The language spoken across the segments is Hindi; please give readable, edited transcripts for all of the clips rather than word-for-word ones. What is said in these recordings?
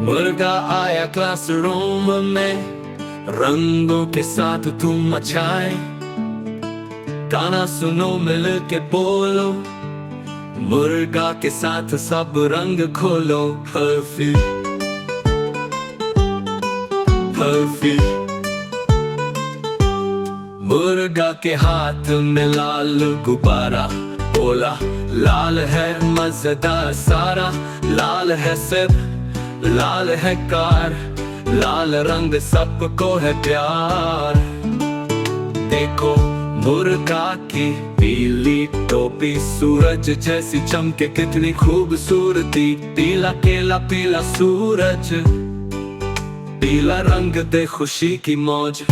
मुर्गा आया क्लासरूम में, रंगों के साथ तुम मचाए। गाना सुनो मिल के बोलो, मुर्गा के साथ सब रंग खोलो। हर्फी हर्फी मुर्गा के हाथ में लाल गुब्बारा, बोला लाल है मजेदार सारा। लाल है सिर, लाल है कार, लाल रंग सबको है प्यार। देखो मुर्गा की पीली टोपी, सूरज जैसी चमके कितनी खूबसूरती। पीला केला पीला सूरज, पीला रंग दे खुशी की मौज।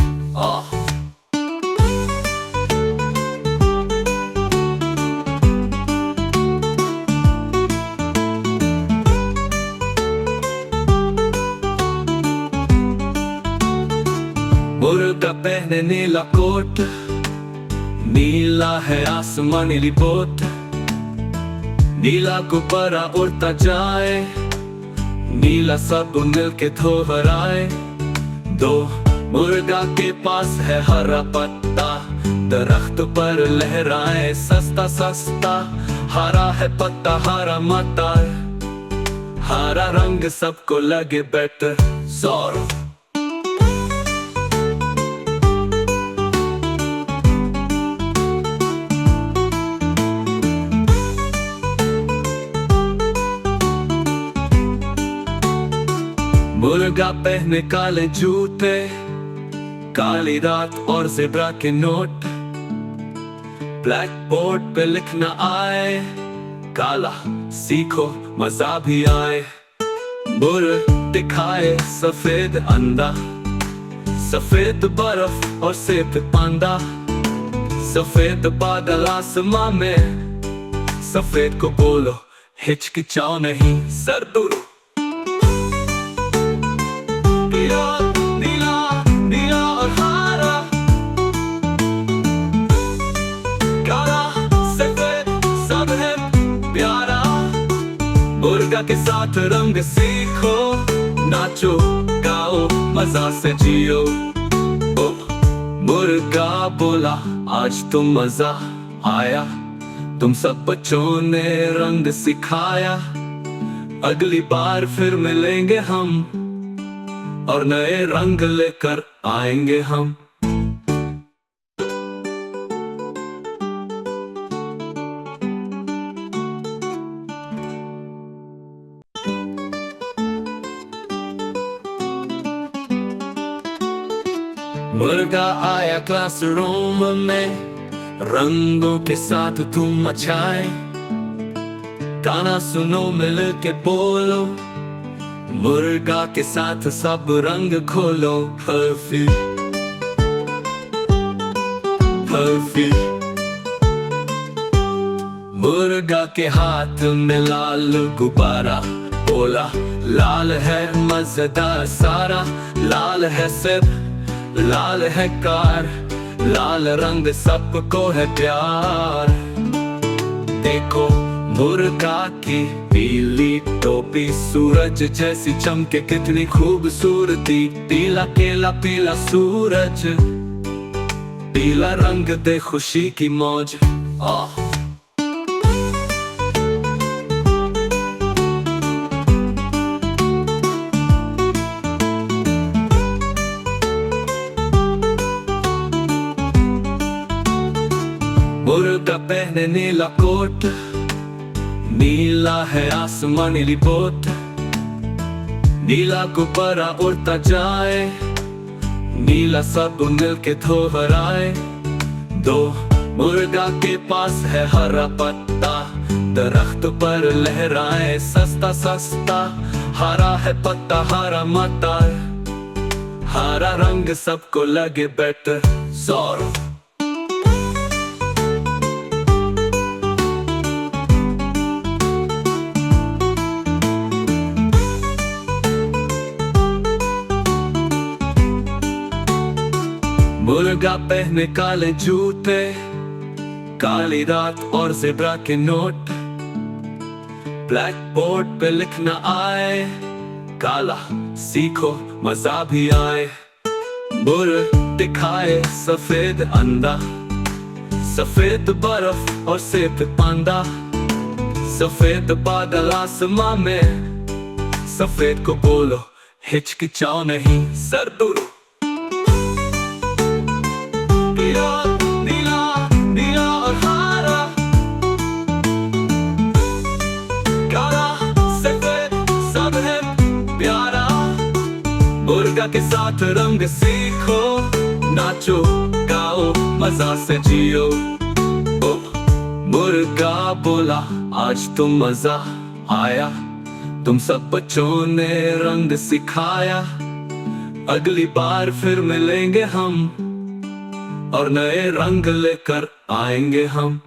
मुर्गा पहने नीला कोट, नीला है आसमानी लिपोट। नीला गुब्बारा उड़ता जाए, नीला सब मिलके दोहराए। दो मुर्गा के पास है हरा पत्ता, दरख्त पर लहराए सस्ता सस्ता। हरा है पत्ता हरा मटर, हरा रंग सबको लगे बेटर। सौर मुर्गा पहने काले जूते, काली रात और ज़ेब्रा के नोट। ब्लैक बोर्ड पे लिखना आए, काला सीखो मजा भी आए। मुर्गा दिखाए सफेद अंडा, सफेद बर्फ और सेब पांडा। सफेद बादल आसमां में, सफेद को बोलो हिचकिचाओ नहीं सर दूर। नीला नीला और हरा, काला सफेद सब है प्यारा। मुर्गा के साथ रंग सीखो, नाचो गाओ मजा से जियो। मुर्गा बोला आज तो मजा आया, तुम सब बच्चों ने रंग सिखाया। अगली बार फिर मिलेंगे हम, और नए रंग लेकर आएंगे हम। मुर्गा आया क्लासरूम में, रंगों के साथ तुम मचाए। गाना सुनो मिल के बोलो, मुर्गा के साथ सब रंग खोलो। हर्फी हर्फी मुर्गा के हाथ में लाल गुब्बारा, बोला लाल है मजेदार सारा। लाल है सिर, लाल है कार, लाल रंग सबको है प्यार। देखो मुर्गा की पीली टोपी, सूरज जैसी चमके कितनी खूबसूरती। पीला केला पीला सूरज, पीला रंग दे खुशी की मौज। मुर्गा पहने नीला कोट, नीला है आसमानी लिपोट। नीला गुब्बारा उड़ता जाए, नीला सब मिलके दोहराए। दो मुर्गा के पास है हरा पत्ता, दरख्त पर लहराए सस्ता सस्ता। हरा है पत्ता हरा मटर, हरा रंग सबको लगे बेटर। सौर मुर्गा पहने काले जूते, काली रात और ज़ेब्रा के नोट। ब्लैक बोर्ड पे लिखना आए, काला सीखो मजा भी आए। बुर दिखाए सफेद अंडा, सफेद बर्फ और सेब पांडा, सफेद बादल आसमां में, सफेद को बोलो हिचकिचाओ नहीं सर दूर। नीला नीला नीला और हरा, काला सफेद सब है प्यारा। मुर्गा के साथ रंग सीखो, नाचो गाओ मजा से जियो। मुर्गा बोला आज तो मजा आया, तुम सब बच्चों ने रंग सिखाया। अगली बार फिर मिलेंगे हम और नए रंग लेकर आएंगे हम।